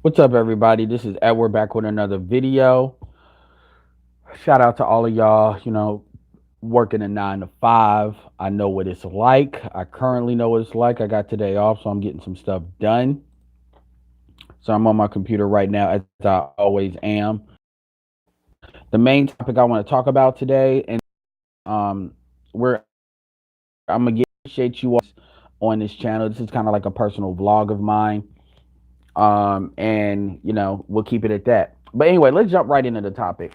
What's up, everybody? This is Edward back with another video. Shout out to all of y'all, working a 9 to 5. I know what it's like. I currently know what it's like. I got today off, so I'm getting some stuff done. So I'm on my computer right now, as I always am. The main topic I want to talk about today, and where I'm gonna appreciate you all on this channel. This is kind of like a personal vlog of mine. And we'll keep it at that. But anyway, let's jump right into the topic.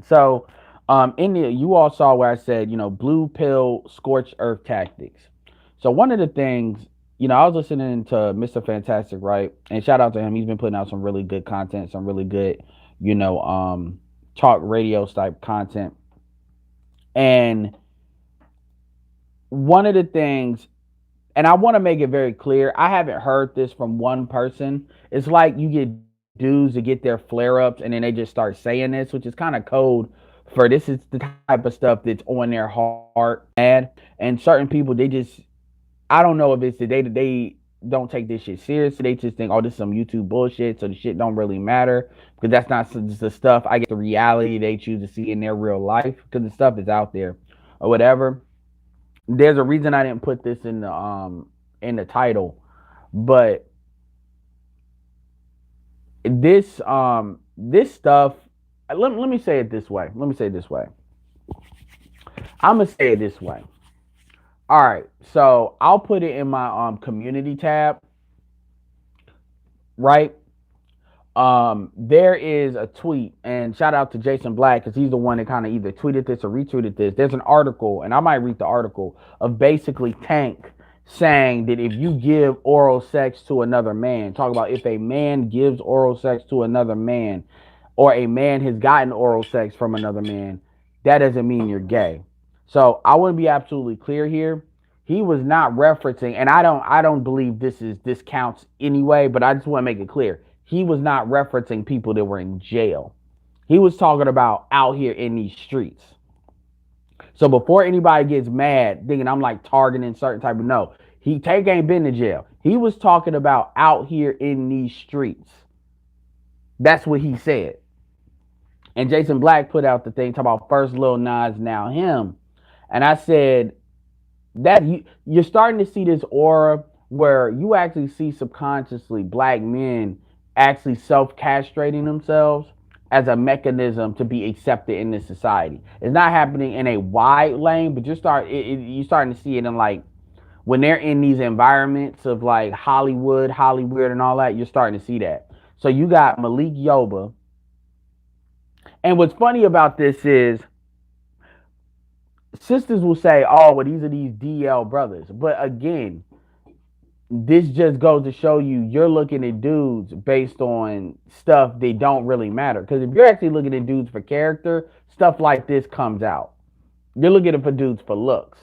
So, you all saw where I said, blue pill, scorched earth tactics. So one of the things, I was listening to Mr. Fantastic, right? And shout out to him. He's been putting out some really good content, some really good, you know, um, talk radio type content. And one of the things, and I want to make it very clear, I haven't heard this from one person. It's like you get dudes to get their flare ups and then they just start saying this, which is kind of code for this is the type of stuff that's on their heart, mad. And certain people, they just, I don't know if it's that they don't take this shit seriously. They just think, oh, this is some YouTube bullshit, so the shit don't really matter because that's not the stuff. I get the reality they choose to see in their real life because the stuff is out there or whatever. There's a reason I didn't put this in the title, but this stuff. Let me say it this way. Let me say it this way. I'm gonna say it this way. All right, so I'll put it in my community tab, right? There is a tweet, and shout out to Jason Black because he's the one that kind of either tweeted this or retweeted this. There's an article, and I might read the article of basically Tank saying that if you give oral sex to another man, talk about if a man gives oral sex to another man, or a man has gotten oral sex from another man, that doesn't mean you're gay. So I want to be absolutely clear here. He was not referencing, and I don't believe this counts anyway, but I just want to make it clear. He was not referencing people that were in jail. He was talking about out here in these streets. So before anybody gets mad thinking I'm like targeting certain type of, no, he Tank ain't been to jail. He was talking about out here in these streets. That's what he said. And Jason Black put out the thing talking about first Lil Nas, now him. And I said that you're starting to see this aura where you actually see subconsciously black men actually self-castrating themselves as a mechanism to be accepted in this society. It's not happening in a wide lane, but you're starting to see it in like when they're in these environments of like Hollywood, and all that. You're starting to see that. So you got Malik Yoba, and what's funny about this is sisters will say, "Oh, well, these are these DL brothers," but again, this just goes to show you're looking at dudes based on stuff that don't really matter. Because if you're actually looking at dudes for character, stuff like this comes out. You're looking for dudes for looks,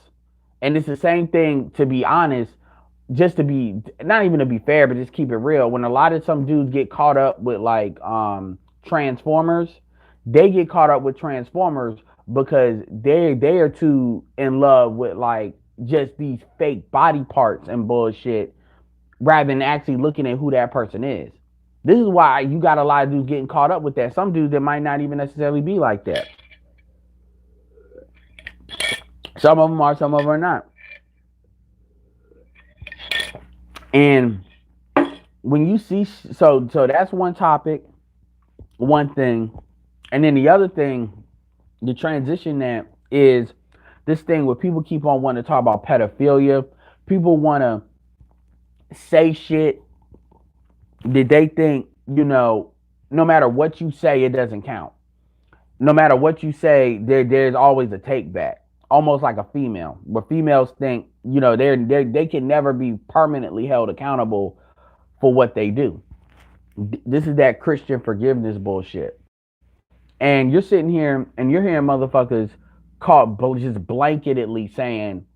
and it's the same thing. To be honest, just to be not even to be fair, but just keep it real. When a lot of some dudes get caught up with like Transformers, they get caught up with Transformers because they are too in love with like just these fake body parts and bullshit rather than actually looking at who that person is. This is why you got a lot of dudes getting caught up with that. Some dudes that might not even necessarily be like that. Some of them are, some of them are not. And when you see, so that's one topic, one thing, and then the other thing, the transition that is this thing where people keep on wanting to talk about pedophilia. People want to say shit that they think, no matter what you say, it doesn't count. No matter what you say, there's always a take back. Almost like a female, where females think, they can never be permanently held accountable for what they do. This is that Christian forgiveness bullshit. And you're sitting here and you're hearing motherfuckers caught just blanketedly saying,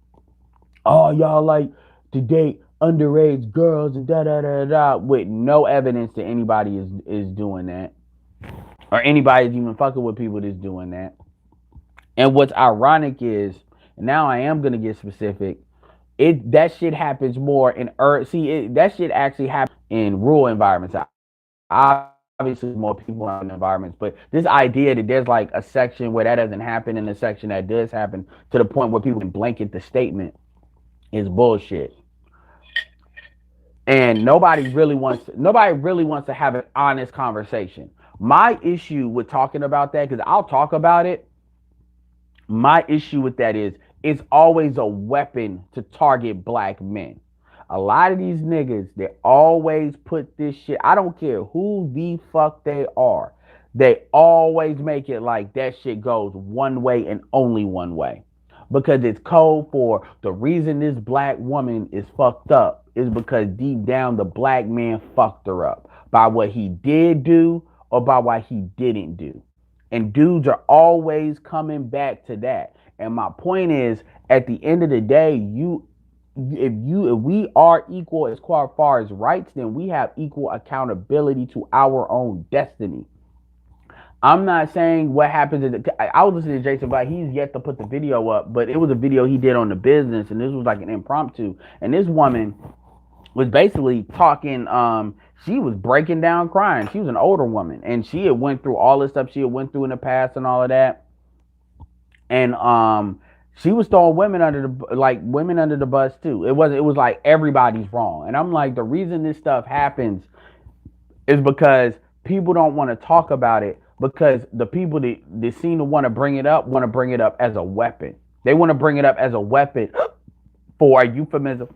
"Oh, y'all like to date underage girls and da da da da," with no evidence that anybody is doing that, or anybody's even fucking with people that's doing that. And what's ironic is, now I am gonna get specific. That shit happens more in that shit actually happens in rural environments. Obviously more people in environments, but this idea that there's like a section where that doesn't happen and a section that does happen to the point where people can blanket the statement is bullshit. And nobody really wants to have an honest conversation. My issue with talking about that, because I'll talk about it, my issue with that is it's always a weapon to target black men. A lot of these niggas, they always put this shit. I don't care who the fuck they are. They always make it like that shit goes one way and only one way. Because it's code for the reason this black woman is fucked up is because deep down the black man fucked her up by what he did do or by what he didn't do. And dudes are always coming back to that. And my point is, at the end of the day, if we are equal as far as rights, then we have equal accountability to our own destiny. I'm not saying what happens. I was listening to Jason Black. He's yet to put the video up, but it was a video he did on the business, and this was like an impromptu. And this woman was basically talking. She was breaking down, crying. She was an older woman, and she had went through all this stuff she had went through in the past and all of that. And she was throwing women under the bus too. It was like everybody's wrong. And I'm like, the reason this stuff happens is because people don't want to talk about it, because the people that seem to want to bring it up as a weapon. They want to bring it up as a weapon for a euphemism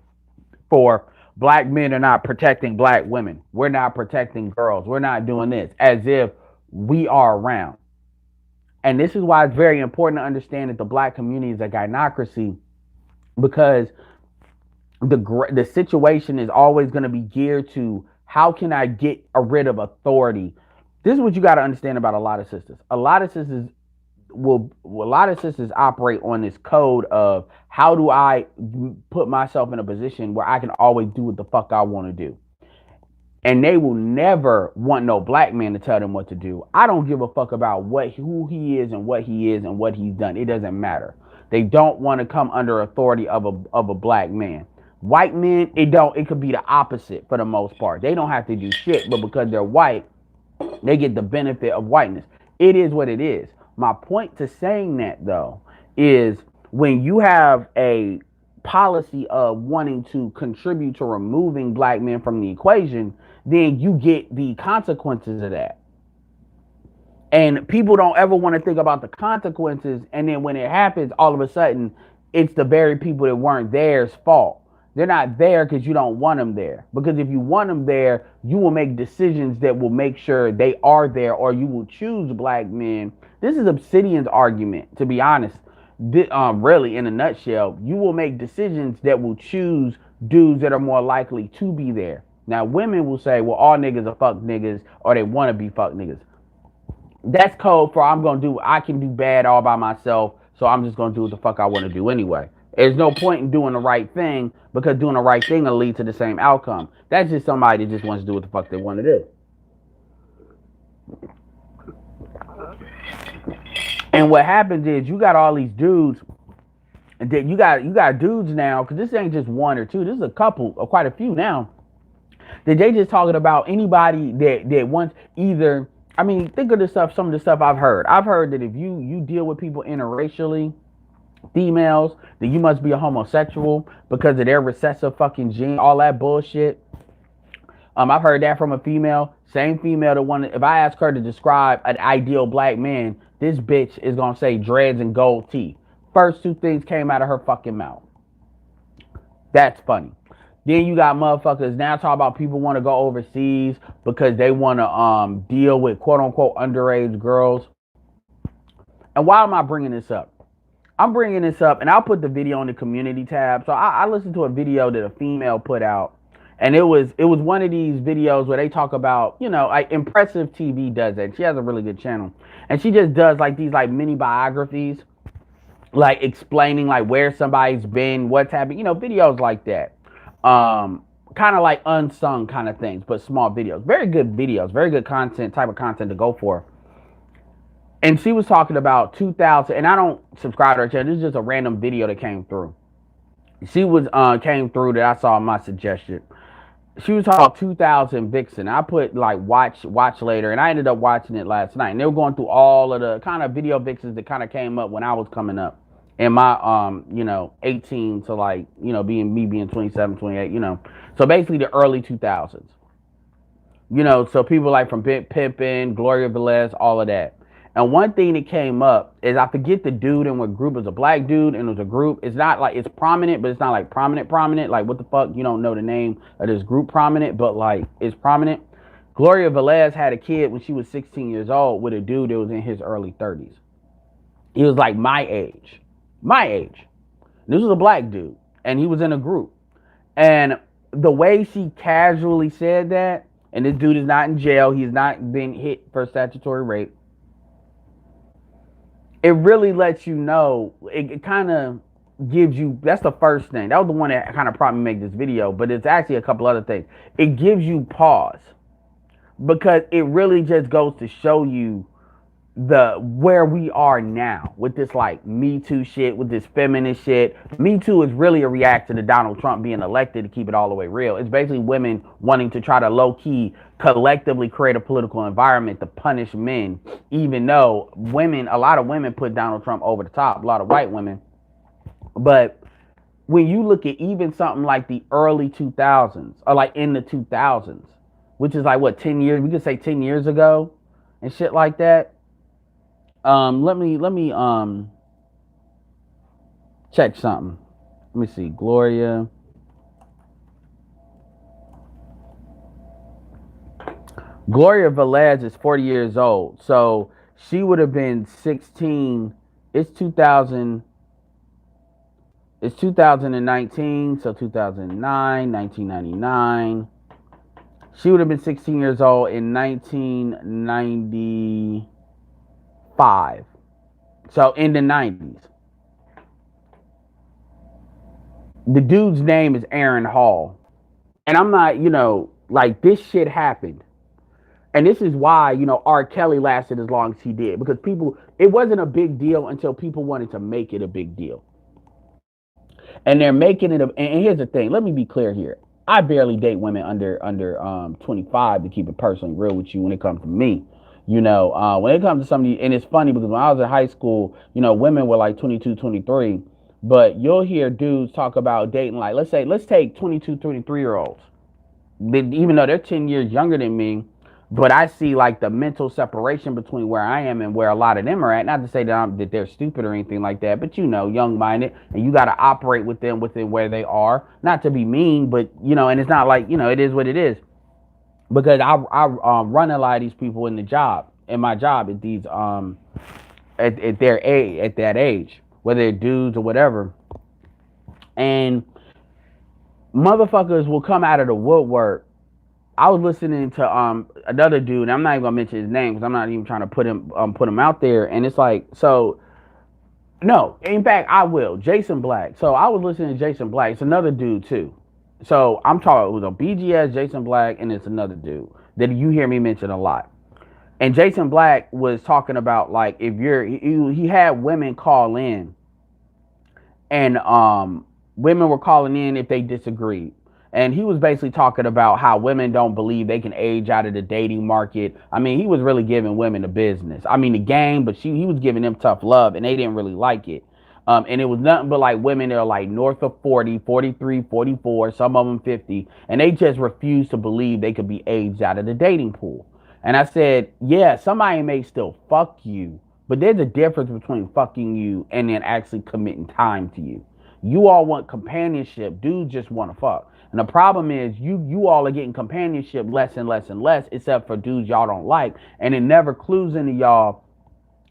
for black men are not protecting black women. We're not protecting girls. We're not doing this, as if we are around. And this is why it's very important to understand that the black community is a gynocracy, because the situation is always going to be geared to how can I get rid of authority. This is what you got to understand about a lot of sisters. A lot of sisters operate on this code of how do I put myself in a position where I can always do what the fuck I want to do. And they will never want no black man to tell them what to do. I don't give a fuck about who he is and what he's done. It doesn't matter. They don't want to come under authority of a black man. White men, it could be the opposite for the most part. They don't have to do shit, but because they're white, they get the benefit of whiteness. It is what it is. My point to saying that, though, is when you have a policy of wanting to contribute to removing black men from the equation, then you get the consequences of that. And people don't ever want to think about the consequences. And then when it happens, all of a sudden, it's the very people that weren't there's fault. They're not there because you don't want them there. Because if you want them there, you will make decisions that will make sure they are there, or you will choose black men. This is Obsidian's argument, to be honest. Really, in a nutshell, you will make decisions that will choose dudes that are more likely to be there. Now, women will say, well, all niggas are fuck niggas, or they want to be fuck niggas. That's code for I can do bad all by myself, so I'm just going to do what the fuck I want to do anyway. There's no point in doing the right thing, because doing the right thing will lead to the same outcome. That's just somebody that just wants to do what the fuck they want to do. And what happens is you got all these dudes. That you got dudes now, because this ain't just one or two. This is a couple, or quite a few now. That they just talking about anybody that wants either. I mean, think of the stuff. Some of the stuff I've heard. I've heard that if you deal with people interracially, females, that you must be a homosexual because of their recessive fucking gene. All that bullshit. I've heard that from a female. Same female that wanted. If I ask her to describe an ideal black man, this bitch is gonna say dreads and gold teeth. First two things came out of her fucking mouth. That's funny. Then you got motherfuckers now talking about people want to go overseas because they want to deal with quote unquote underage girls. And why am I bringing this up? I'm bringing this up, and I'll put the video on the community tab. So I listened to a video that a female put out, and it was one of these videos where they talk about, like Impressive TV does that. She has a really good channel, and she just does like these like mini biographies, like explaining like where somebody's been, what's happened, videos like that. Kind of like unsung kind of things, but small videos. Very good videos, very good content, type of content to go for. And she was talking about 2000, and I don't subscribe to her channel. This is just a random video that came through. She came through that I saw in my suggestion. She was called 2000 Vixen. I put like watch later, and I ended up watching it last night. And they were going through all of the kind of video vixens that kind of came up when I was coming up in my 18 to like being 27, 28. So basically the early 2000s. So people like from Big Pimpin, Gloria Velez, all of that. And one thing that came up is I forget the dude and what group. It was a black dude and it was a group. It's not like it's prominent, but it's not like prominent. Like what the fuck? You don't know the name of this group prominent, but like it's prominent. Gloria Velez had a kid when she was 16 years old with a dude that was in his early 30s. He was like my age. My age. This was a black dude. And he was in a group. And the way she casually said that, and this dude is not in jail, he's not been hit for statutory rape, it really lets you know, it kind of gives you, that's the first thing. That was the one that kind of prompted me to make this video, but it's actually a couple other things. It gives you pause because it really just goes to show you where we are now with this like Me Too shit, with this feminist shit. Me Too is really a reaction to Donald Trump being elected, to keep it all the way real. It's basically women wanting to try to low-key collectively create a political environment to punish men, even though a lot of women put Donald Trump over the top, a lot of white women. But when you look at even something like the early 2000s, or like in the 2000s, which is like what, 10 years, we could say 10 years ago and shit like that. Let me check something. Let me see. Gloria Velez is 40 years old. So she would have been 16. It's 2000. It's 2019. So 2009, 1999. She would have been 16 years old in 1990. So in the 90s. The dude's name is Aaron Hall. And I'm not, like this shit happened. And this is why, R. Kelly lasted as long as he did. Because it wasn't a big deal until people wanted to make it a big deal. And they're making it, and here's the thing, let me be clear here. I barely date women under 25, to keep it personally real with you when it comes to me. When it comes to somebody, and it's funny because when I was in high school, women were like 22, 23, but you'll hear dudes talk about dating, like, let's take 22, 23-year-olds, even though they're 10 years younger than me, but I see like the mental separation between where I am and where a lot of them are at. Not to say that they're stupid or anything like that, but young-minded, and you got to operate with them within where they are. Not to be mean, but and it's not like it is what it is. Because I run a lot of these people in my job at these at their age, at that age, whether they're dudes or whatever, and motherfuckers will come out of the woodwork. I was listening to another dude, and I'm not even gonna mention his name because I'm not even trying to put him out there, and it's like, so no, in fact I will. Jason Black. So I was listening to Jason Black. It's another dude too. So I'm talking with a BGS, Jason Black, and it's another dude that you hear me mention a lot. And Jason Black was talking about like if he had women call in, and women were calling in if they disagreed. And he was basically talking about how women don't believe they can age out of the dating market. I mean, he was really giving women the business. I mean, the game, but he was giving them tough love, and they didn't really like it. And it was nothing but like women that are like north of 40, 43, 44, some of them 50. And they just refused to believe they could be aged out of the dating pool. And I said, yeah, somebody may still fuck you, but there's a difference between fucking you and then actually committing time to you. You all want companionship. Dudes just want to fuck. And the problem is you all are getting companionship less and less and less, except for dudes y'all don't like. And it never clues into y'all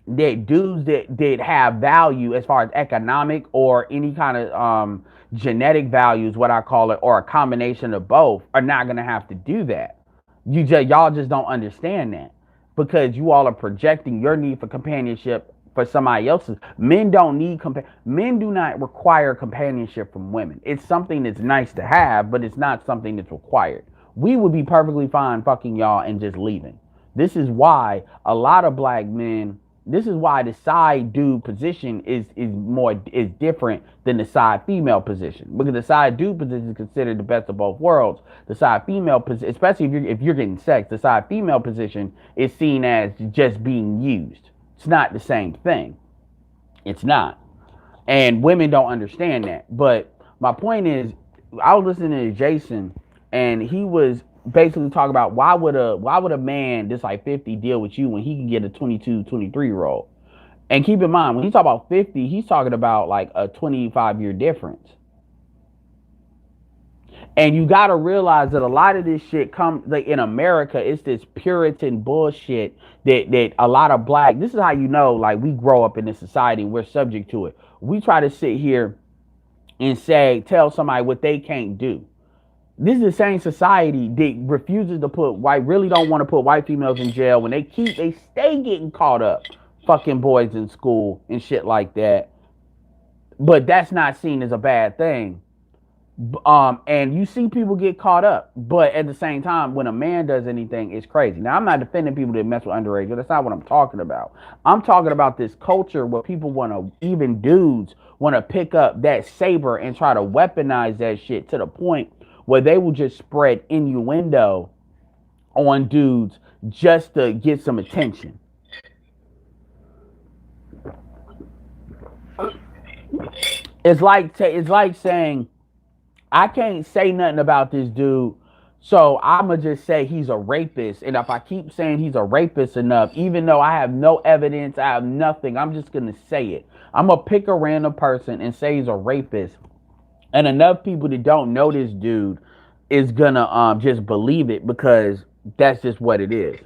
that dudes that have value as far as economic or any kind of genetic values, what I call it, or a combination of both, are not going to have to do that. Y'all just don't understand that because you all are projecting your need for companionship for somebody else's. Men don't need men do not require companionship from women. It's something that's nice to have, but it's not something that's required. We would be perfectly fine fucking y'all and just leaving. This is why a lot of black men This is why the side dude position is different than the side female position, because the side dude position is considered the best of both worlds. The side female position, especially if you're getting sex, the side female position is seen as just being used. It's not the same thing. It's not, and women don't understand that. But my point is, I was listening to Jason, and he was basically talking about why would a man that's like 50 deal with you when he can get a 22, 23-year old. And keep in mind, when he talk about 50, he's talking about like a 25-year difference. And you got to realize that a lot of this shit comes like in America. It's this Puritan bullshit that a lot of black. This is how you know, like, we grow up in this society and we're subject to it. We try to sit here and tell somebody what they can't do. This is the same society that refuses to really don't want to put white females in jail when they stay getting caught up fucking boys in school and shit like that. But that's not seen as a bad thing. And you see people get caught up, but at the same time, when a man does anything, it's crazy. Now, I'm not defending people that mess with underage, but that's not what I'm talking about. I'm talking about this culture where people even dudes want to pick up that saber and try to weaponize that shit to the point where they will just spread innuendo on dudes just to get some attention. It's like saying, I can't say nothing about this dude, so I'ma just say he's a rapist. And if I keep saying he's a rapist enough, even though I have no evidence, I have nothing, I'm just gonna say it. I'm gonna pick a random person and say he's a rapist. And enough people that don't know this dude is gonna just believe it, because that's just what it is.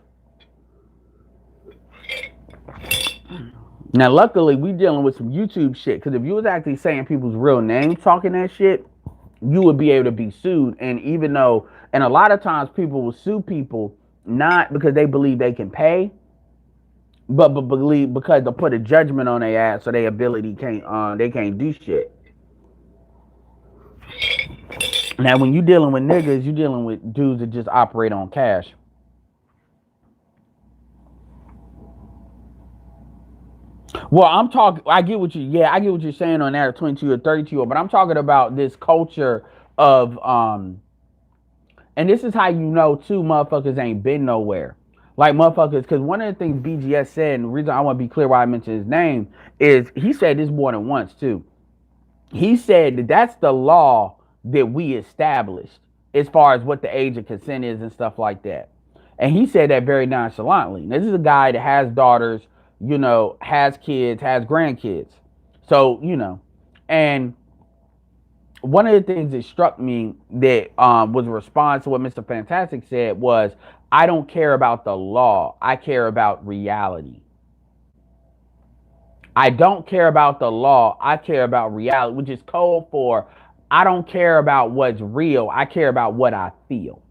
Now, luckily, we dealing with some YouTube shit, because if you was actually saying people's real names, talking that shit, you would be able to be sued. And a lot of times people will sue people not because they believe they can pay, but believe because they'll put a judgment on their ass, so their ability they can't do shit. Now, when you dealing with niggas, you dealing with dudes that just operate on cash. Well, I get what you're saying on that 22 or 32, but I'm talking about this culture of, and this is how you know, too, motherfuckers ain't been nowhere. Like, motherfuckers, because one of the things BGS said, and the reason I want to be clear why I mentioned his name, is he said this more than once, too. He said that that's the law that we established as far as what the age of consent is and stuff like that. And he said that very nonchalantly. This is a guy that has daughters, has kids, has grandkids. So, and one of the things that struck me that was a response to what Mr. Fantastic said was, I don't care about the law. I care about reality. I don't care about the law. I care about reality, which is code for I don't care about what's real. I care about what I feel.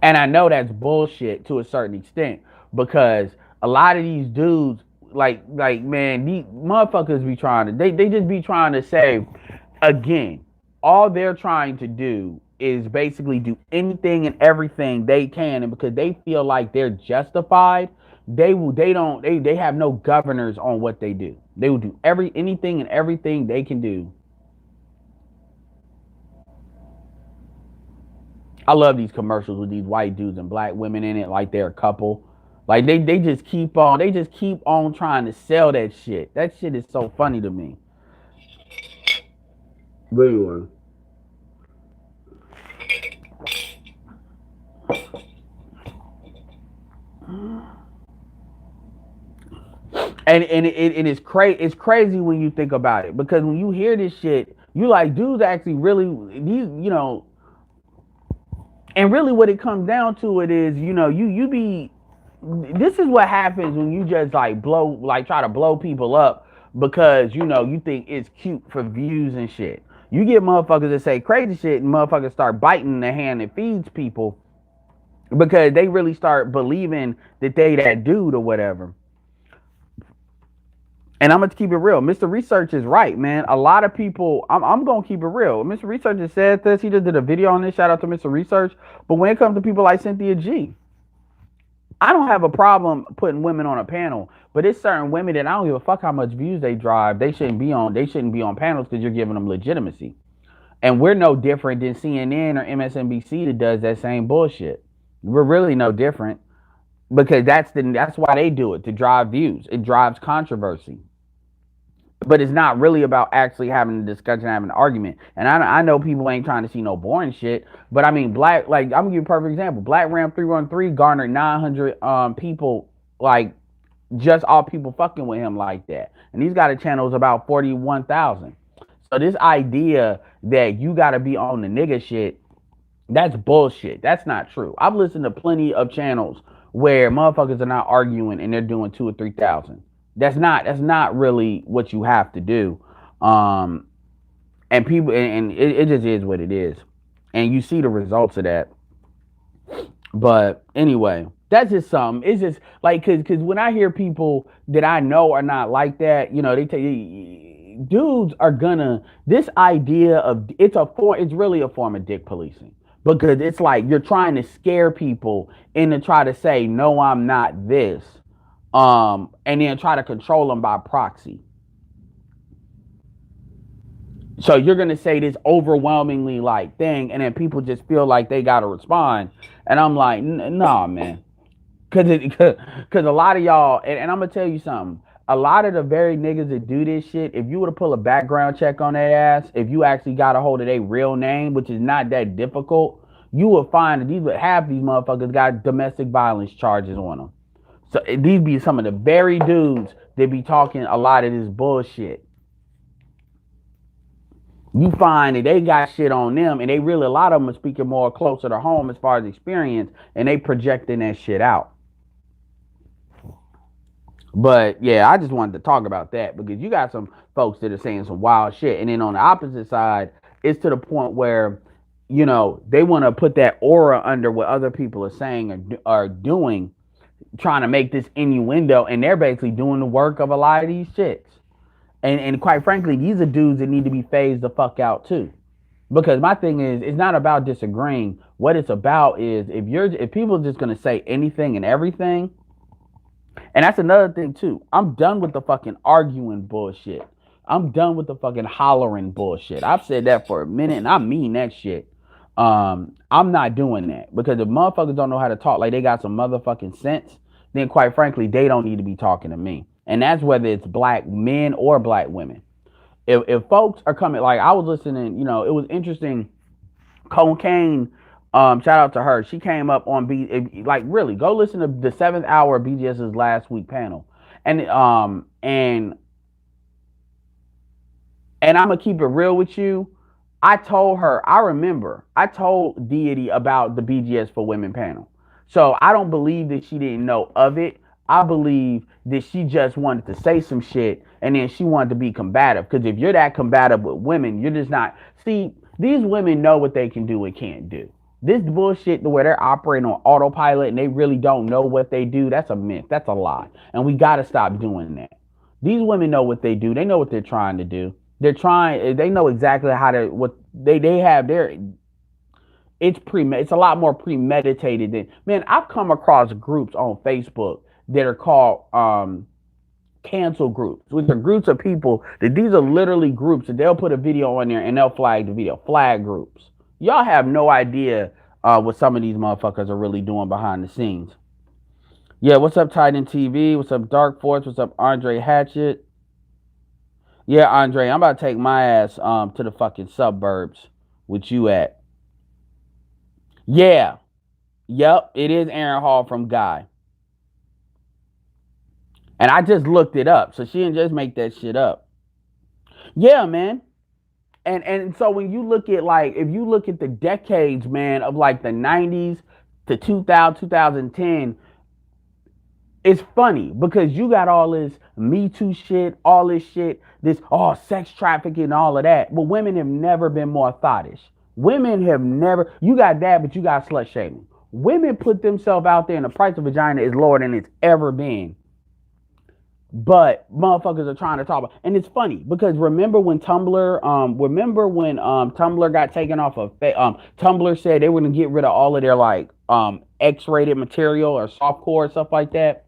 And I know that's bullshit to a certain extent, because a lot of these dudes, like man, these motherfuckers be trying to, they just be trying to say, again, all they're trying to do is basically do anything and everything they can, and because they feel like they're justified, they have no governors on what they do. They will do anything and everything they can do. I love these commercials with these white dudes and black women in it like they're a couple. Like they just keep on trying to sell that shit. That shit is so funny to me. But anyway. And it's crazy when you think about it, because when you hear this shit, you like, dudes actually really, these, and really what it comes down to it is, this is what happens when you just try to blow people up because, you think it's cute for views and shit. You get motherfuckers that say crazy shit and motherfuckers start biting the hand that feeds people because they really start believing that they that dude or whatever. And I'm going to keep it real. Mr. Research is right, man. A lot of people, I'm going to keep it real. Mr. Research has said this. He just did a video on this. Shout out to Mr. Research. But when it comes to people like Cynthia G, I don't have a problem putting women on a panel, but it's certain women that I don't give a fuck how much views they drive. They shouldn't be on panels because you're giving them legitimacy. And we're no different than CNN or MSNBC that does that same bullshit. We're really no different because that's why they do it, to drive views. It drives controversy. But it's not really about actually having a discussion, having an argument. And I know people ain't trying to see no boring shit. But I mean, Black, like, I'm gonna give you a perfect example. Black Ram 313 garnered 900 people, like, just all people fucking with him like that. And he's got a channel that's about 41,000. So this idea that you gotta be on the nigga shit, that's bullshit. That's not true. I've listened to plenty of channels where motherfuckers are not arguing and they're doing 2 or 3 thousand. That's not really what you have to do. Um, and people and it just is what it is. And you see the results of that. But anyway, that's just something. It's just like cause when I hear people that I know are not like that, they tell you dudes are gonna this idea of it's really a form of dick policing. Because it's like you're trying to scare people into try to say, no, I'm not this. And then try to control them by proxy. So you're gonna say this overwhelmingly like thing, and then people just feel like they gotta respond, and I'm like, nah, man, because a lot of y'all, and I'm gonna tell you something. A lot of the very niggas that do this shit, if you were to pull a background check on their ass, if you actually got a hold of their real name, which is not that difficult, you will find that half these motherfuckers got domestic violence charges on them. So these be some of the very dudes that be talking a lot of this bullshit. You find that they got shit on them, and they really, a lot of them are speaking more closer to home as far as experience, and they projecting that shit out. But yeah, I just wanted to talk about that because you got some folks that are saying some wild shit, and then on the opposite side, it's to the point where they want to put that aura under what other people are saying or are doing, trying to make this innuendo, and they're basically doing the work of a lot of these chicks. And quite frankly, these are dudes that need to be phased the fuck out too. Because my thing is, it's not about disagreeing. What it's about is if people are just gonna say anything and everything, and that's another thing too. I'm done with the fucking arguing bullshit. I'm done with the fucking hollering bullshit. I've said that for a minute, and I mean that shit. I'm not doing that because if motherfuckers don't know how to talk like they got some motherfucking sense, then quite frankly, they don't need to be talking to me. And that's whether it's black men or black women. If folks are coming, like I was listening, it was interesting. Cocaine, shout out to her. She came up on like really go listen to the 7th hour of BGS's last week panel, and I'm gonna keep it real with you. I told Deity about the BGS for Women panel. So I don't believe that she didn't know of it. I believe that she just wanted to say some shit and then she wanted to be combative. Because if you're that combative with women, you're just not. See, these women know what they can do and can't do. This bullshit where they're operating on autopilot and they really don't know what they do, that's a myth. That's a lie. And we got to stop doing that. These women know what they do. They know what they're trying to do. They know exactly how to, what they have their, it's a lot more premeditated than, man, I've come across groups on Facebook that are called cancel groups, which are groups of people that these are literally groups that they'll put a video on there and they'll flag the video, flag groups. Y'all have no idea what some of these motherfuckers are really doing behind the scenes. Yeah, what's up, Titan TV? What's up, Dark Force? What's up, Andre Hatchet? Yeah, Andre, I'm about to take my ass to the fucking suburbs with you at. Yeah. Yep, it is Aaron Hall from Guy. And I just looked it up, so she didn't just make that shit up. Yeah, man. And so when you look at, like, if you look at the decades, man, of like the 90s to 2000, 2010, it's funny because you got all this Me Too shit, all this shit, this sex trafficking, all of that. But women have never been more thottish. Women have never, you got that, but you got slut shaming. Women put themselves out there and the price of vagina is lower than it's ever been. But motherfuckers are trying to talk about, and it's funny because remember when Tumblr got taken off of Tumblr said they were gonna get rid of all of their like X-rated material or softcore stuff like that.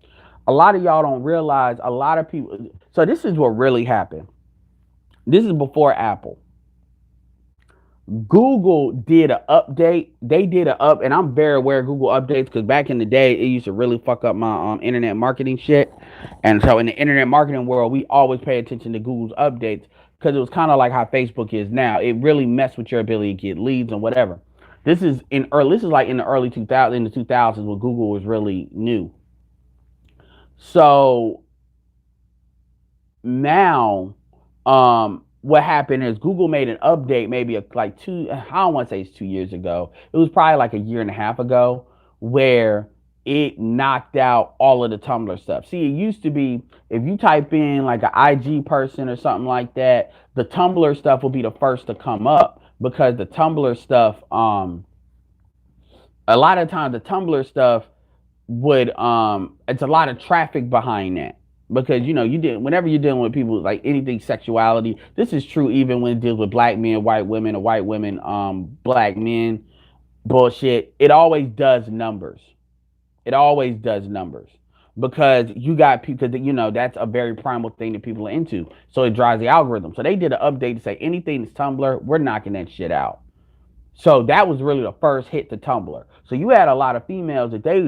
A lot of y'all don't realize a lot of people. So this is what really happened. This is before Apple. Google did an update. They did an up, and I'm very aware of Google updates because back in the day, it used to really fuck up my internet marketing shit. And so in the internet marketing world, we always pay attention to Google's updates because it was kind of like how Facebook is now. It really messed with your ability to get leads and whatever. This is in early. This is like in the early 2000s, in the 2000s when Google was really new. So now what happened is Google made an update maybe like I don't want to say it's 2 years ago. It was probably like a year and a half ago where it knocked out all of the Tumblr stuff. See, it used to be if you type in like an IG person or something like that, the Tumblr stuff will be the first to come up because the Tumblr stuff a lot of times the Tumblr stuff would it's a lot of traffic behind that because you did whenever you're dealing with people like anything sexuality. This is true even when it deals with black men, white women, or white women, black men. Bullshit. It always does numbers. It always does numbers because you got people that that's a very primal thing that people are into. So it drives the algorithm. So they did an update to say anything that's Tumblr, we're knocking that shit out. So that was really the first hit to Tumblr. So you had a lot of females that they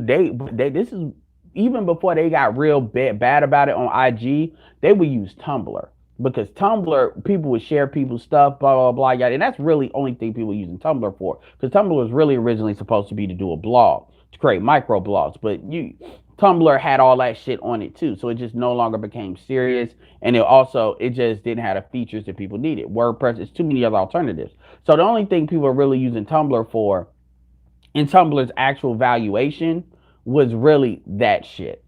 this is even before they got real bad about it on IG, they would use Tumblr because Tumblr people would share people's stuff, blah blah blah, and that's really the only thing people were using Tumblr for because Tumblr was really originally supposed to be to do a blog, to create micro blogs, but Tumblr had all that shit on it too, so it just no longer became serious, and it just didn't have the features that people needed. WordPress, it's too many other alternatives. So the only thing people are really using Tumblr for, in Tumblr's actual valuation, was really that shit.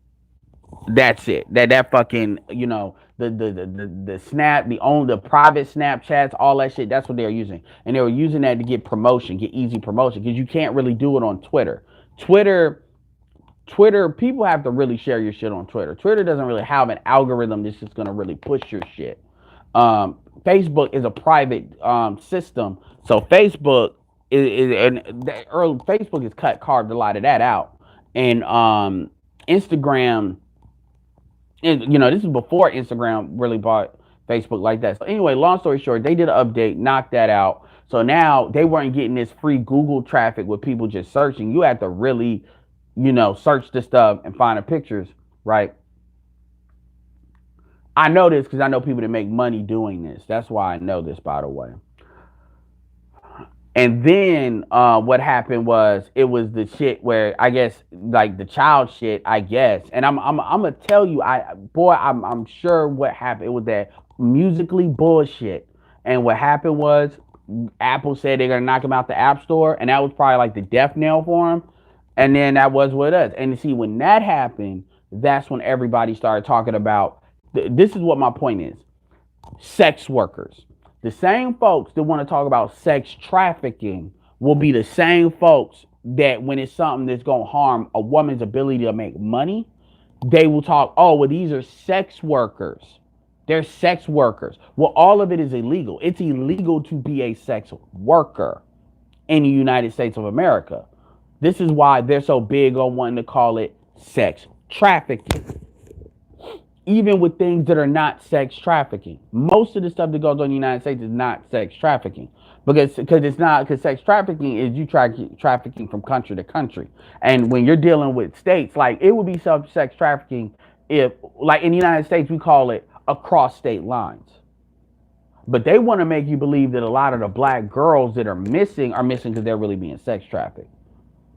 That's it. That fucking the snap, the private Snapchats, all that shit. That's what they were using, and they were using that to get promotion, get easy promotion, because you can't really do it on Twitter. Twitter, people have to really share your shit on Twitter. Twitter doesn't really have an algorithm that's just gonna really push your shit. Facebook is a private system, so Facebook Facebook has carved a lot of that out, and Instagram, and this is before Instagram really bought Facebook like that. So anyway, long story short, they did an update, knocked that out. So now they weren't getting this free Google traffic with people just searching. You had to really search the stuff and find the pictures, right? I know this because I know people that make money doing this. That's why I know this, by the way. And then what happened was it was the shit where I guess like the child shit, I guess. And I'm gonna tell you, I'm sure what happened. It was that musically bullshit. And what happened was Apple said they're gonna knock him out the App Store, and that was probably like the death knell for him. And then that was what it is. And see, when that happened, that's when everybody started talking about. This is what my point is: sex workers. The same folks that want to talk about sex trafficking will be the same folks that when it's something that's going to harm a woman's ability to make money, they will talk, oh, well, these are sex workers. They're sex workers. Well, all of it is illegal. It's illegal to be a sex worker in the United States of America. This is why they're so big on wanting to call it sex trafficking. Even with things that are not sex trafficking. Most of the stuff that goes on in the United States is not sex trafficking. Because sex trafficking is you trafficking from country to country. And when you're dealing with states, like it would be sex trafficking if, like in the United States, we call it across state lines. But they want to make you believe that a lot of the black girls that are missing because they're really being sex trafficked.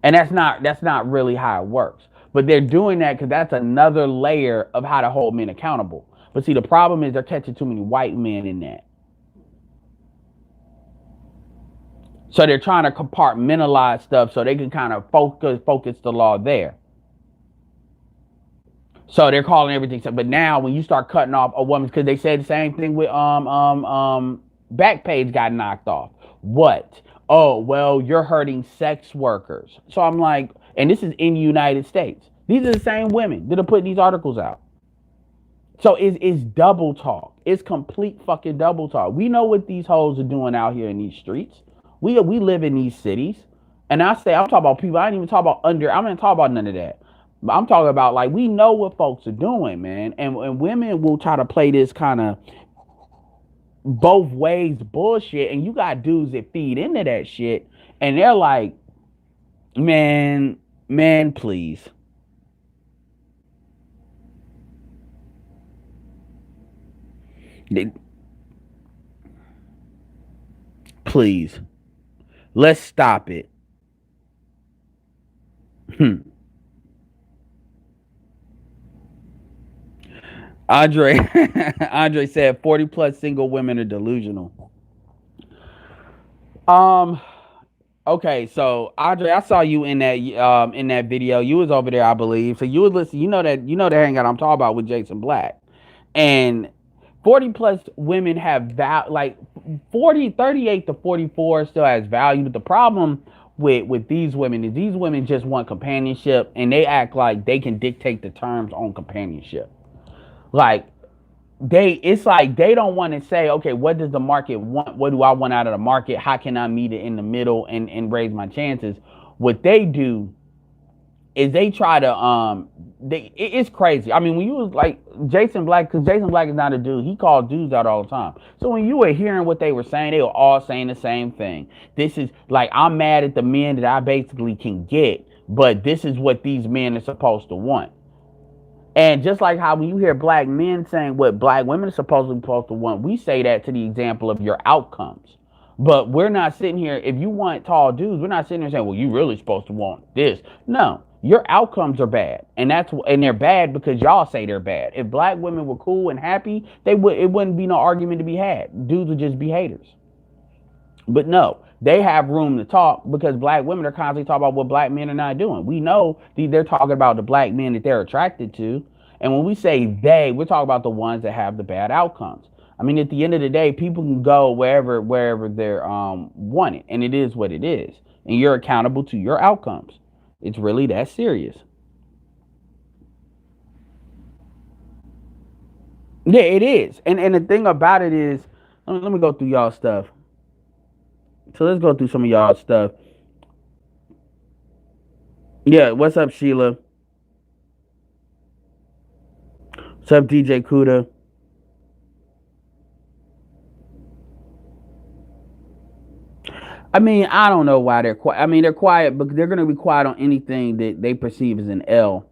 And that's not really how it works. But they're doing that because that's another layer of how to hold men accountable. But see, the problem is they're catching too many white men in that. So they're trying to compartmentalize stuff so they can kind of focus the law there. So they're calling everything. But now when you start cutting off a woman, because they said the same thing with Backpage got knocked off. What? Oh, well, you're hurting sex workers. So I'm like, and this is in the United States. These are the same women that are putting these articles out. So it's double talk. It's complete fucking double talk. We know what these hoes are doing out here in these streets. We live in these cities. And I say I'm talking about people. I ain't even talk about under. I'm not talking about none of that. But I'm talking about like we know what folks are doing, man. And women will try to play this kind of both ways bullshit. And you got dudes that feed into that shit. And they're like, man, man, please. Please. Let's stop it. Andre Andre said 40 plus single women are delusional. Um okay, so Andre, I saw you in that video. You was over there, I believe. So you was listening, you know that hangout I'm talking about with Jason Black. And 40 plus women have like 38 to 44 still has value. But the problem with these women is these women just want companionship and they act like they can dictate the terms on companionship. Like it's like they don't want to say, okay, what does the market want? What do I want out of the market? How can I meet it in the middle and raise my chances? What they do is they try to it's crazy. I mean, when you was like Jason Black, because Jason Black is not a dude, he called dudes out all the time. So when you were hearing what they were saying, they were all saying the same thing. This is like, I'm mad at the men that I basically can get, but this is what these men are supposed to want. And just like how when you hear black men saying what black women are supposed to want, we say that to the example of your outcomes. But we're not sitting here, if you want tall dudes, we're not sitting here saying, well, you really supposed to want this. No, your outcomes are bad. And they're bad because y'all say they're bad. If black women were cool and happy, it wouldn't be no argument to be had. Dudes would just be haters. But no, they have room to talk because black women are constantly talking about what black men are not doing. We know they're talking about the black men that they're attracted to. And when we say they, we're talking about the ones that have the bad outcomes. I mean, at the end of the day, people can go wherever they're wanted, and it is what it is. And you're accountable to your outcomes. It's really that serious. Yeah, it is. And the thing about it is, let me go through y'all stuff. So let's go through some of y'all stuff. Yeah, what's up, Sheila? What's up, DJ Kuda? I mean, I don't know why they're quiet. I mean, they're quiet, but they're going to be quiet on anything that they perceive as an L.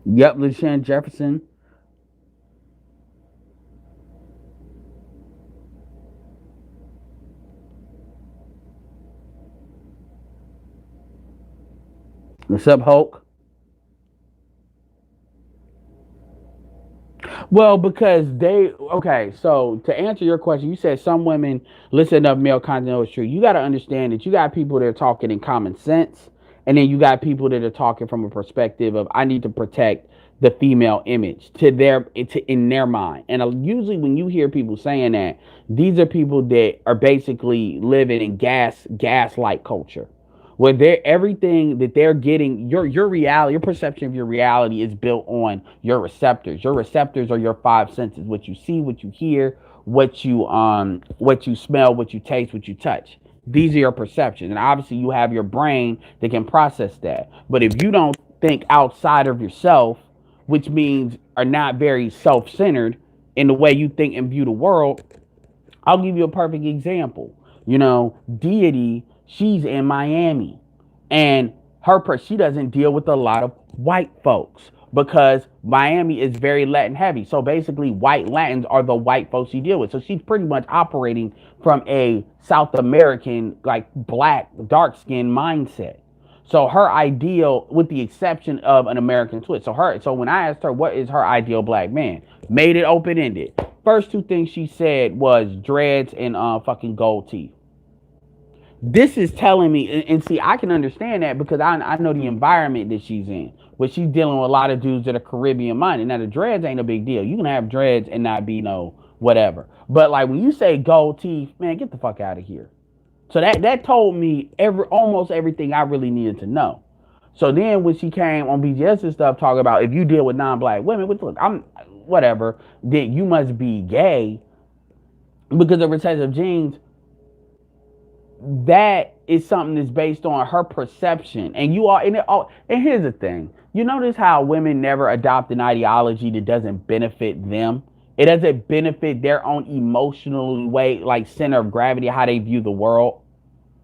Yep, LaShawn Jefferson. What's up, Hulk? Well, because okay, so to answer your question, you said some women listen to male content is true. You got to understand that you got people that are talking in common sense, and then you got people that are talking from a perspective of I need to protect the female image in their mind. And usually when you hear people saying that, these are people that are basically living in gaslight culture where they're everything that they're getting your reality, your perception of your reality is built on your receptors. Your receptors are your five senses: what you see, what you hear, what you smell, what you taste, what you touch. These are your perceptions, and obviously you have your brain that can process that. But if you don't think outside of yourself, which means are not very self-centered in the way you think and view the world, I'll give you a perfect example. Deity, she's in Miami, and she doesn't deal with a lot of white folks because Miami is very Latin heavy. So basically, white Latins are the white folks she deal with. So she's pretty much operating from a South American, like black, dark skinned mindset. So her ideal, with the exception of an American twist. So when I asked her what is her ideal black man, made it open ended. First two things she said was dreads and fucking gold teeth. This is telling me, and see, I can understand that because I know the environment that she's in, where she's dealing with a lot of dudes that are Caribbean minded. Now the dreads ain't a big deal. You can have dreads and not be no whatever. But like when you say gold teeth, man, get the fuck out of here. So that told me almost everything I really needed to know. So then when she came on BGS and stuff talking about if you deal with non-black women, which look, I'm whatever, then you must be gay because of recessive genes. That is something that's based on her perception. And you are, and, and here's the thing. You notice how women never adopt an ideology that doesn't benefit them? It doesn't benefit their own emotional way, like center of gravity, how they view the world.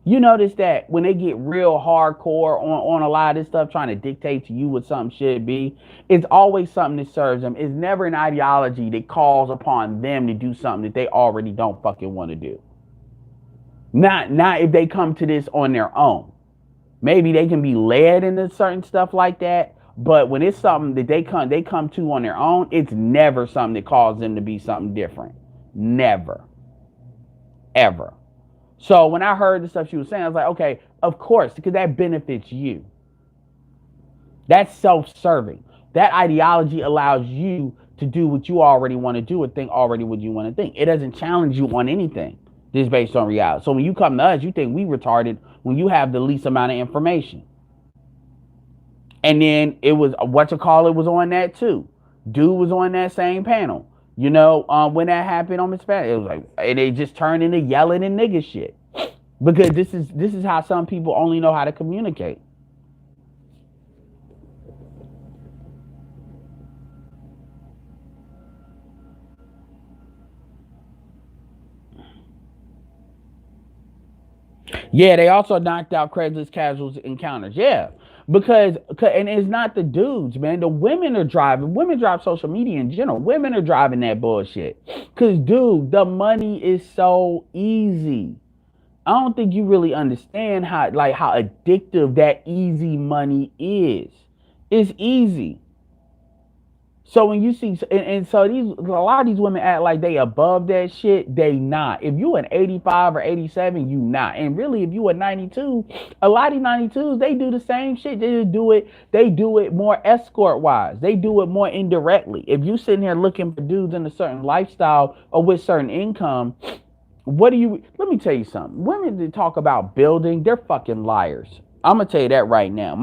You notice that when they get real hardcore on a lot of this stuff, trying to dictate to you what something should be, it's always something that serves them. It's never an ideology that calls upon them to do something that they already don't fucking want to do. Not if they come to this on their own. Maybe they can be led into certain stuff like that, but when it's something that they come to on their own, it's never something that calls them to be something different. Never. Ever. So when I heard the stuff she was saying, I was like, okay, of course, because that benefits you. That's self-serving. That ideology allows you to do what you already want to do and think already what you want to think. It doesn't challenge you on anything. Just based on reality. So when you come to us, you think we retarded when you have the least amount of information. And then it was whatchamacallit was on that too. Dude was on that same panel. You know, when that happened on Hispanic, it was like, and they just turned into yelling and nigga shit. Because this is how some people only know how to communicate. Yeah, they also knocked out Craigslist casual encounters. Yeah, because and it's not the dudes, man. The women are driving. Women drive social media in general. Women are driving that bullshit. Cause, dude, the money is so easy. I don't think you really understand how addictive that easy money is. It's easy. So when you see, and so a lot of these women act like they above that shit. They not. If you an 85 or 87, you not. And really, if you a 92, a lot of 92s, they do the same shit. They just do it. They do it more escort wise. They do it more indirectly. If you sitting here looking for dudes in a certain lifestyle or with certain income, what do you? Let me tell you something. Women that talk about building, they're fucking liars. I'm gonna tell you that right now.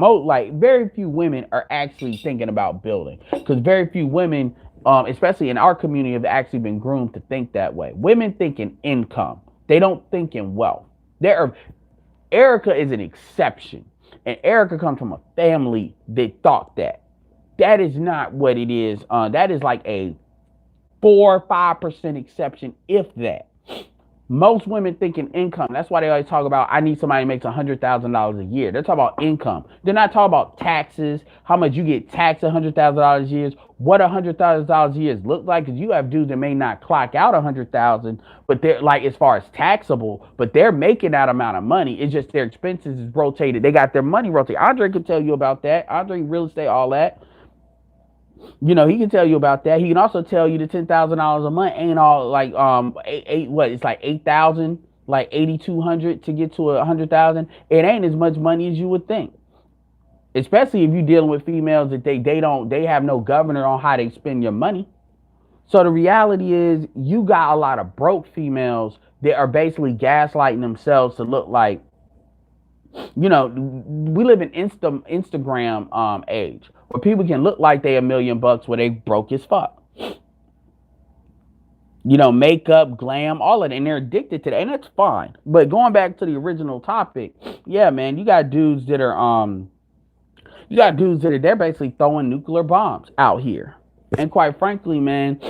Very few women are actually thinking about building because very few women, especially in our community, have actually been groomed to think that way. Women think in income. They don't think in wealth. Erica is an exception, and Erica comes from a family that thought that. That is not what it is. That is like a 4 or 5% exception, if that. Most women think in income. That's why they always talk about, I need somebody who makes $100,000 a year. They're talking about income. They're not talking about taxes, how much you get taxed $100,000 a year, what $100,000 a year look like. Because you have dudes that may not clock out $100,000, but they're like as far as taxable, but they're making that amount of money. It's just their expenses is rotated. They got their money rotated. Andre could tell you about that. Andre real estate, all that. You know, he can tell you about that. He can also tell you the $10,000 a month ain't all like it's like 8,000, like 8,200 to get to 100,000. It ain't as much money as you would think. Especially if you're dealing with females that they have no governor on how they spend your money. So the reality is you got a lot of broke females that are basically gaslighting themselves to look like, you know, we live in Instagram age where people can look like they $1 million where they broke as fuck. You know, makeup, glam, all of it, and they're addicted to that, and that's fine. But going back to the original topic, yeah, man, you got dudes that are they're basically throwing nuclear bombs out here. And quite frankly, man,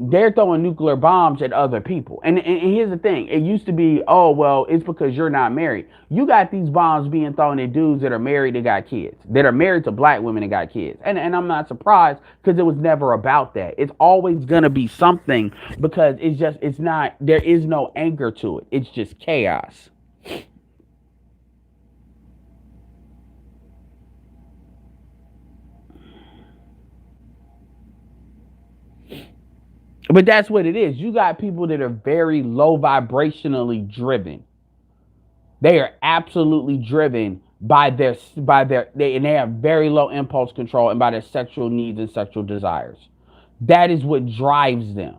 they're throwing nuclear bombs at other people. And here's the thing. It used to be, oh, well, it's because you're not married. You got these bombs being thrown at dudes that are married that got kids, that are married to black women that got kids. And I'm not surprised because it was never about that. It's always going to be something because there is no anchor to it. It's just chaos. But that's what it is. You got people that are very low vibrationally driven. They are absolutely driven by and they have very low impulse control and by their sexual needs and sexual desires. That is what drives them.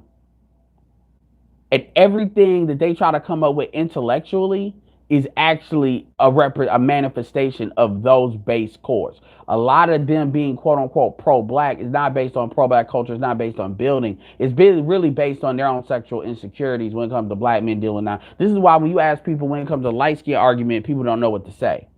And everything that they try to come up with intellectually is actually a manifestation of those base cores. A lot of them being quote unquote pro black is not based on pro black culture. It's not based on building. It's really based on their own sexual insecurities when it comes to black men dealing now. This is why when you ask people when it comes to light skin argument, people don't know what to say.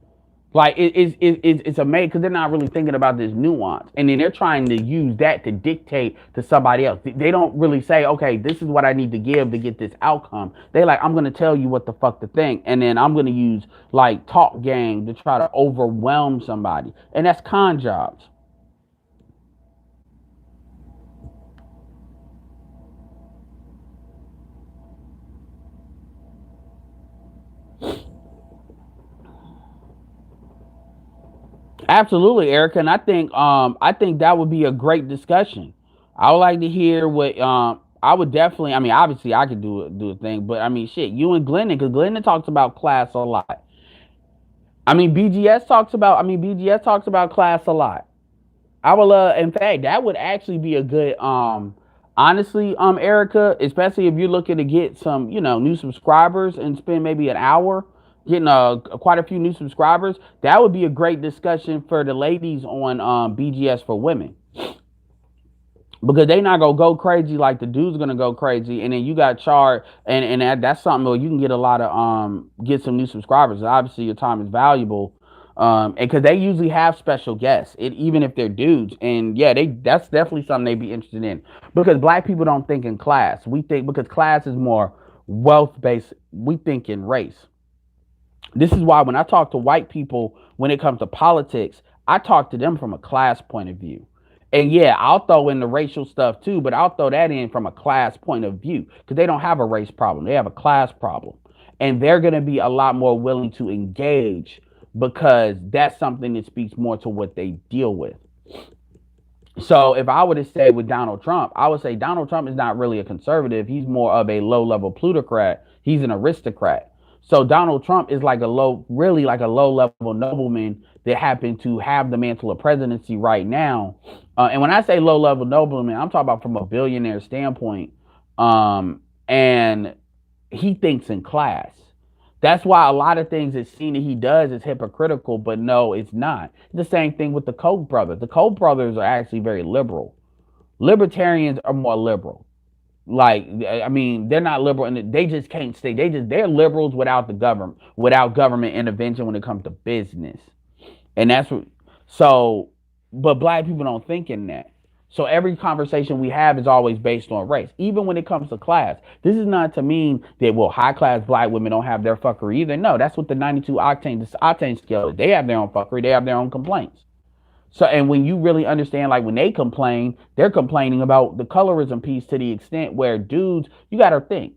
Like it's amazing because they're not really thinking about this nuance, and then they're trying to use that to dictate to somebody else. They don't really say, okay, this is what I need to give to get this outcome. They like, I'm gonna tell you what the fuck to think, and then I'm gonna use like talk game to try to overwhelm somebody, and that's con jobs. Absolutely, Erica, and I think that would be a great discussion. I would like to hear what I would definitely. I mean, obviously, I could do a thing, but I mean, shit, you and Glennon, because Glennon talks about class a lot. I mean, BGS talks about. I mean, BGS talks about class a lot. I would love. In fact, that would actually be a good. Honestly, Erica, especially if you're looking to get some, new subscribers and spend maybe an hour getting quite a few new subscribers. That would be a great discussion for the ladies on BGS for women because they not gonna go crazy like the dude's gonna go crazy, and then you got charged, and that's something where you can get a lot of get some new subscribers. Obviously, your time is valuable, and because they usually have special guests, even if they're dudes, and yeah, that's definitely something they'd be interested in because black people don't think in class. We think because class is more wealth based. We think in race. This is why when I talk to white people when it comes to politics, I talk to them from a class point of view. And yeah, I'll throw in the racial stuff too, but I'll throw that in from a class point of view because they don't have a race problem. They have a class problem. And they're going to be a lot more willing to engage because that's something that speaks more to what they deal with. So if I were to say with Donald Trump, I would say Donald Trump is not really a conservative. He's more of a low level plutocrat. He's an aristocrat. So Donald Trump is like really like a low level nobleman that happened to have the mantle of presidency right now. And when I say low level nobleman, I'm talking about from a billionaire standpoint. And he thinks in class. That's why a lot of things that seen that he does is hypocritical, but no, it's not. The same thing with the Koch brothers. The Koch brothers are actually very liberal. Libertarians are more liberal. Like, I mean, they're not liberal, and they just can't stay. They're liberals without the government, without government intervention when it comes to business. And that's what, so, but black people don't think in that. So every conversation we have is always based on race, even when it comes to class. This is not to mean that, well, high class black women don't have their fuckery either. No, that's what the 92 octane, this octane scale is. They have their own fuckery, they have their own complaints. So, and when you really understand, like when they complain, they're complaining about the colorism piece to the extent where dudes, you got to think,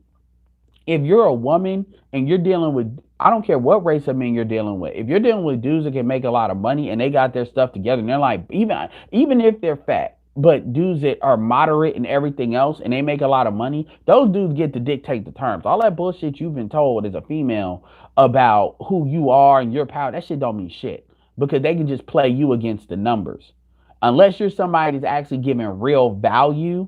if you're a woman and you're dealing with, I don't care what race of men you're dealing with. If you're dealing with dudes that can make a lot of money and they got their stuff together and they're like, even if they're fat, but dudes that are moderate and everything else and they make a lot of money, those dudes get to dictate the terms. All that bullshit you've been told as a female about who you are and your power, that shit don't mean shit because they can just play you against the numbers. Unless you're somebody that's actually giving real value,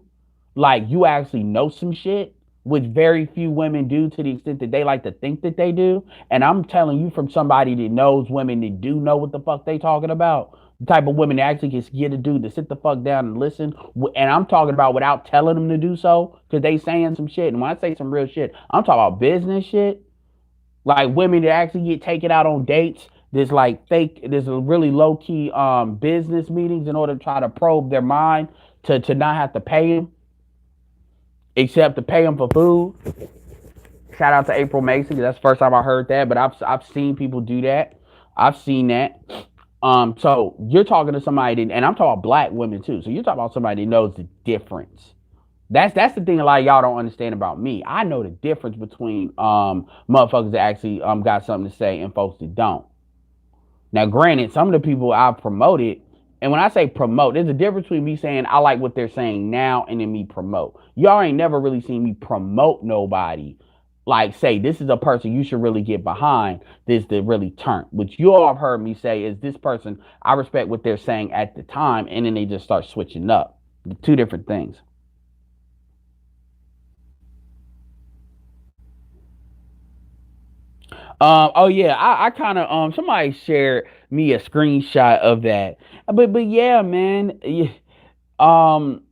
like you actually know some shit, which very few women do to the extent that they like to think that they do. And I'm telling you from somebody that knows women that do know what the fuck they talking about. The type of women that actually can get a dude to sit the fuck down and listen. And I'm talking about without telling them to do so, because they saying some shit. And when I say some real shit, I'm talking about business shit. Like women that actually get taken out on dates. There's like fake, there's a really low key business meetings in order to try to probe their mind to not have to pay them, except to pay them for food. Shout out to April Mason. That's the first time I heard that, but I've seen people do that. I've seen that. So you're talking to somebody, and I'm talking about black women too. So you're talking about somebody that knows the difference. That's the thing a lot of y'all don't understand about me. I know the difference between motherfuckers that actually got something to say and folks that don't. Now, granted, some of the people I've promoted, and when I say promote, there's a difference between me saying I like what they're saying now and then me promote. Y'all ain't never really seen me promote nobody. Like, say, this is a person you should really get behind. This to really turn. What you all have heard me say is this person, I respect what they're saying at the time, and then they just start switching up. Two different things. Oh yeah, I kind of somebody shared me a screenshot of that, but yeah, man, um,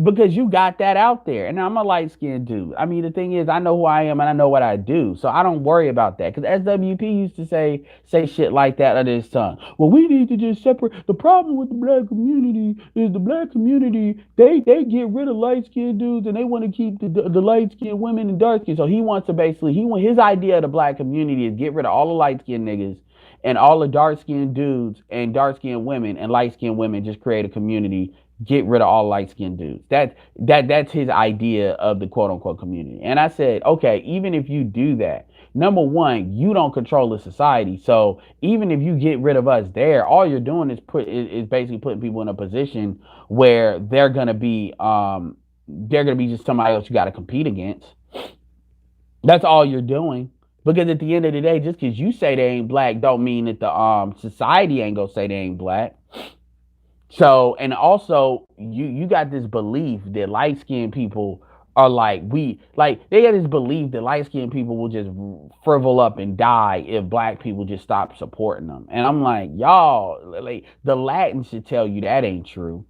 because you got that out there, and I'm a light skinned dude. I mean, the thing is, I know who I am and I know what I do, so I don't worry about that. Because SWP used to say shit like that under his tongue. Well, we need to just separate. The problem with the black community is the black community they get rid of light skinned dudes and they want to keep the light skinned women and dark skinned. So he wants to basically his idea of the black community is get rid of all the light skinned niggas and all the dark skinned dudes and dark skinned women and light skinned women, just create a community, get rid of all light skinned dudes. That's his idea of the quote unquote community. And I said, okay, even if you do that, number one, you don't control the society. So even if you get rid of us there, all you're doing is basically putting people in a position where they're gonna be just somebody else you got to compete against. That's all you're doing. Because at the end of the day, just because you say they ain't black, don't mean that the society ain't gonna say they ain't black. So, and also you got this belief that light skinned people are they got this belief that light skinned people will just shrivel up and die if black people just stop supporting them. And I'm like, y'all, like the Latin should tell you that ain't true.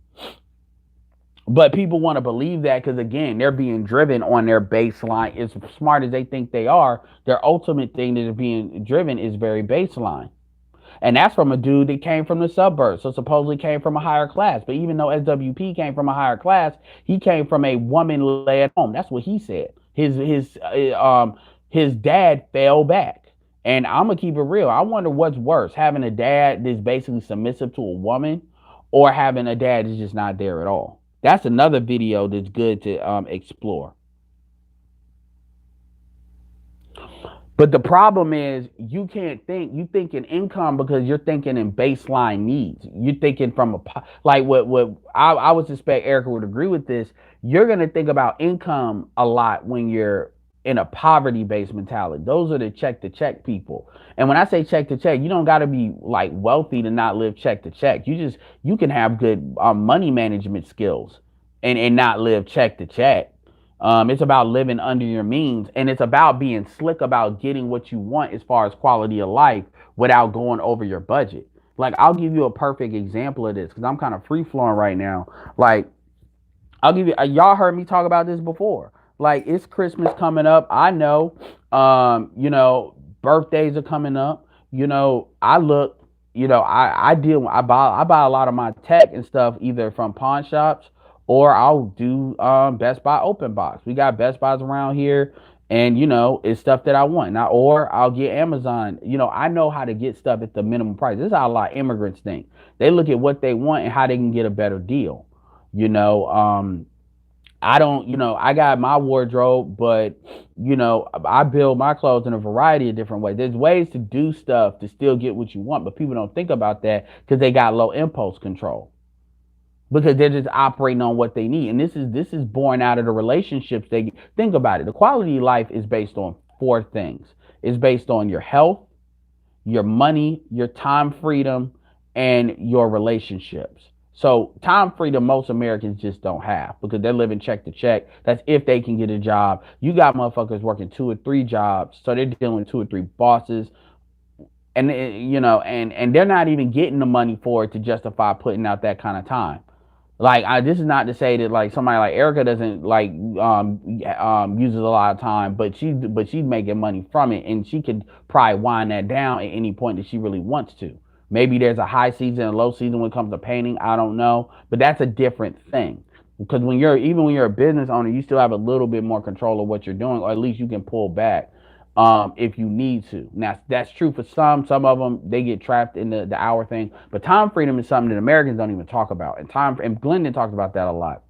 But people want to believe that because again, they're being driven on their baseline. As smart as they think they are, their ultimate thing that is being driven is very baseline. And that's from a dude that came from the suburbs, so supposedly came from a higher class. But even though SWP came from a higher class, he came from a woman-led home. That's what he said. His dad fell back. And I'm gonna keep it real. I wonder what's worse, having a dad that's basically submissive to a woman, or having a dad that's just not there at all. That's another video that's good to explore. But the problem is you think in income because you're thinking in baseline needs. You're thinking from like what I would suspect Erica would agree with this. You're gonna think about income a lot when you're in a poverty based mentality. Those are the check to check people. And when I say check to check, you don't gotta be like wealthy to not live check to check. You can have good money management skills and not live check to check. It's about living under your means, and it's about being slick about getting what you want as far as quality of life without going over your budget. Like, I'll give you a perfect example of this because I'm kind of free flowing right now. Like, I'll give you, y'all heard me talk about this before. Like, it's Christmas coming up. I know, birthdays are coming up. I look, I buy a lot of my tech and stuff either from pawn shops or I'll do Best Buy open box. We got Best Buys around here, and it's stuff that I want. Now, or I'll get Amazon. I know how to get stuff at the minimum price. This is how a lot of immigrants think. They look at what they want and how they can get a better deal. You know, I don't, I got my wardrobe, but I build my clothes in a variety of different ways. There's ways to do stuff to still get what you want, but people don't think about that because they got low impulse control because they're just operating on what they need. And this is born out of the relationships. They think about it. The quality of life is based on four things. It's based on your health, your money, your time freedom, and your relationships. So time freedom, most Americans just don't have because they're living check to check. That's if they can get a job. You got motherfuckers working 2 or 3 jobs, so they're dealing with 2 or 3 bosses, and and they're not even getting the money for it to justify putting out that kind of time. Like, this is not to say that like somebody like Erica doesn't like uses a lot of time, but she's making money from it, and she could probably wind that down at any point that she really wants to. Maybe there's a high season and low season when it comes to painting. I don't know, but that's a different thing. Because when you're a business owner, you still have a little bit more control of what you're doing, or at least you can pull back if you need to. Now, that's true for some. Some of them, they get trapped in the hour thing. But time freedom is something that Americans don't even talk about. And Glendon talks about that a lot.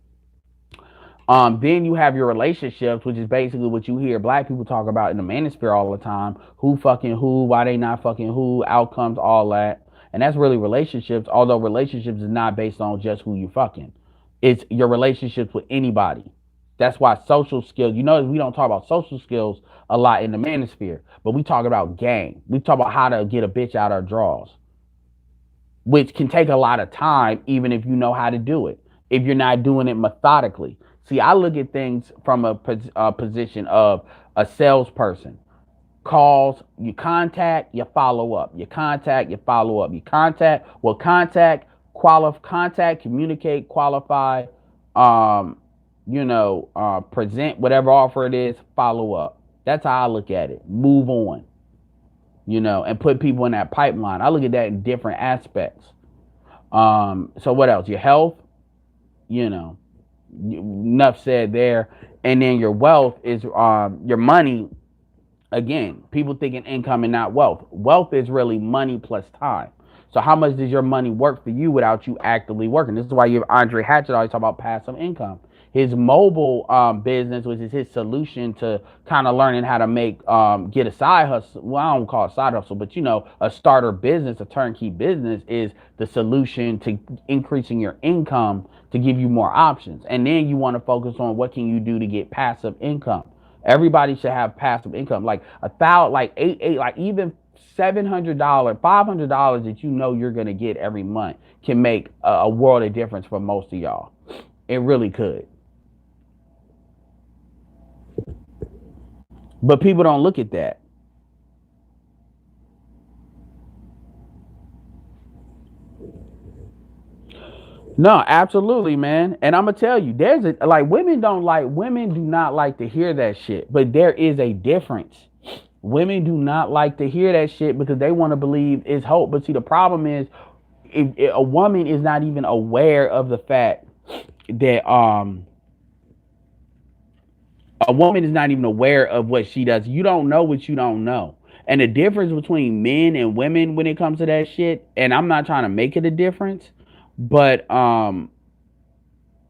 Then you have your relationships, which is basically what you hear black people talk about in the manosphere all the time. Who fucking who, why they not fucking who, outcomes, all that. And that's really relationships, although relationships is not based on just who you fucking. It's your relationships with anybody. That's why social skills, we don't talk about social skills a lot in the manosphere, but we talk about game. We talk about how to get a bitch out our drawers, which can take a lot of time, even if you know how to do it, if you're not doing it methodically. See, I look at things from a position of a salesperson. calls, you contact, you follow up, you contact, you follow up, you contact, well, contact, communicate, qualify, um, present whatever offer it is, follow up. That's how I look at it. Move on, and put people in that pipeline. I look at that in different aspects. So what else? Your health, you know, enough said there. And then your wealth is your money. Again, people thinking income and not wealth. Wealth is really money plus time. So how much does your money work for you without you actively working? This is why you have Andre Hatchett always talk about passive income. His mobile business, which is his solution to kind of learning how to make get a side hustle. Well, I don't call it side hustle, but a starter business, a turnkey business, is the solution to increasing your income to give you more options. And then you want to focus on what can you do to get passive income. Everybody should have passive income, like like eight, like even $700, $500 that you're gonna get every month can make a world of difference for most of y'all. It really could, but people don't look at that. No, absolutely, man. And I'm gonna tell you, there's a like women do not like to hear that shit, but there is a difference. Women do not like to hear that shit because they want to believe it's hope. But see, the problem is, if a woman is not even aware of the fact that a woman is not even aware of what she does. You don't know what you don't know. And the difference between men and women when it comes to that shit, and I'm not trying to make it a difference, but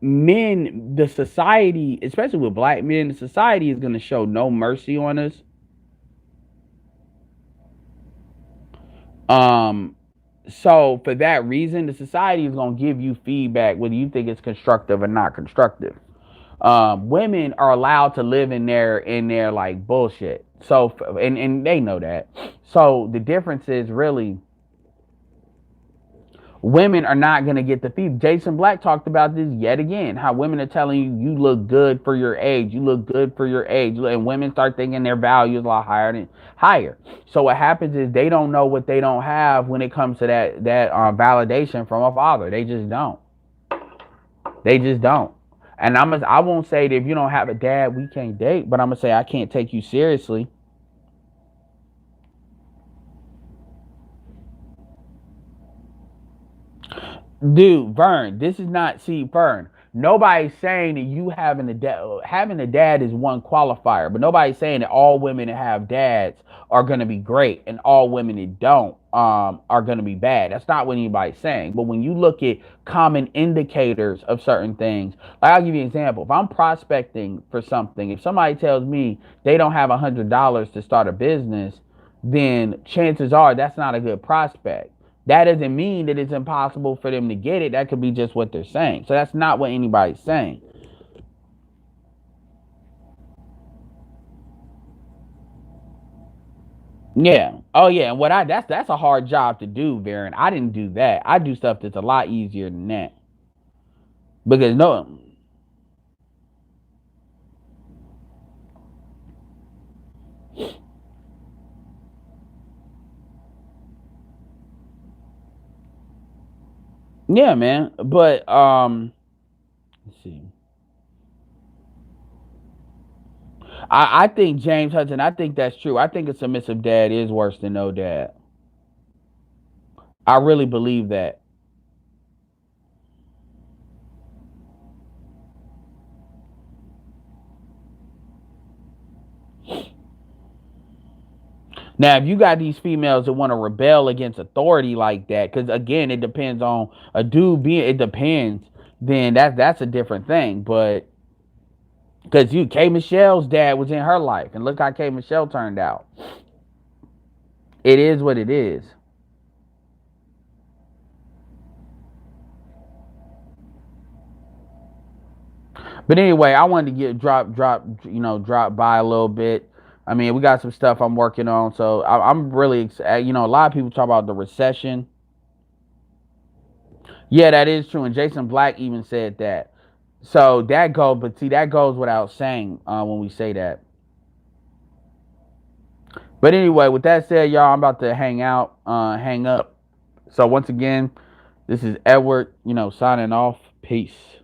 men, the society, especially with black men, the society is going to show no mercy on us. Um, so for that reason, the society is going to give you feedback whether you think it's constructive or not constructive. Women are allowed to live in their like bullshit. So and they know that. So the difference is really women are not going to get the feed. Jason Black talked about this yet again. How women are telling you look good for your age. You look good for your age, and women start thinking their value is a lot higher. So what happens is they don't know what they don't have when it comes to that validation from a father. They just don't. They just don't. And I won't say that if you don't have a dad, we can't date, but I'm gonna say I can't take you seriously. Dude, Vern, this is not, see, Vern. Nobody's saying that you having a dad is one qualifier, but nobody's saying that all women that have dads are gonna be great and all women that don't are gonna be bad. That's not what anybody's saying. But when you look at common indicators of certain things, like I'll give you an example. If I'm prospecting for something, if somebody tells me they don't have $100 to start a business, then chances are that's not a good prospect. That doesn't mean that it's impossible for them to get it. That could be just what they're saying. So that's not what anybody's saying. Yeah. Oh yeah. And what I that's a hard job to do, Varen. I didn't do that. I do stuff that's a lot easier than that. Because no. Yeah, man. But let's see. I think James Hudson, I think that's true. I think a submissive dad is worse than no dad. I really believe that. Now, if you got these females that want to rebel against authority like that, because again, it depends on a dude being. It depends. Then that's a different thing. But because K Michelle's dad was in her life, and look how K Michelle turned out. It is what it is. But anyway, I wanted to get drop by a little bit. I mean, we got some stuff I'm working on, so I'm really excited. A lot of people talk about the recession. Yeah, that is true, and Jason Black even said that. So that goes, but see, that goes without saying when we say that. But anyway, with that said, y'all, I'm about to hang up. So once again, this is Edward, signing off. Peace.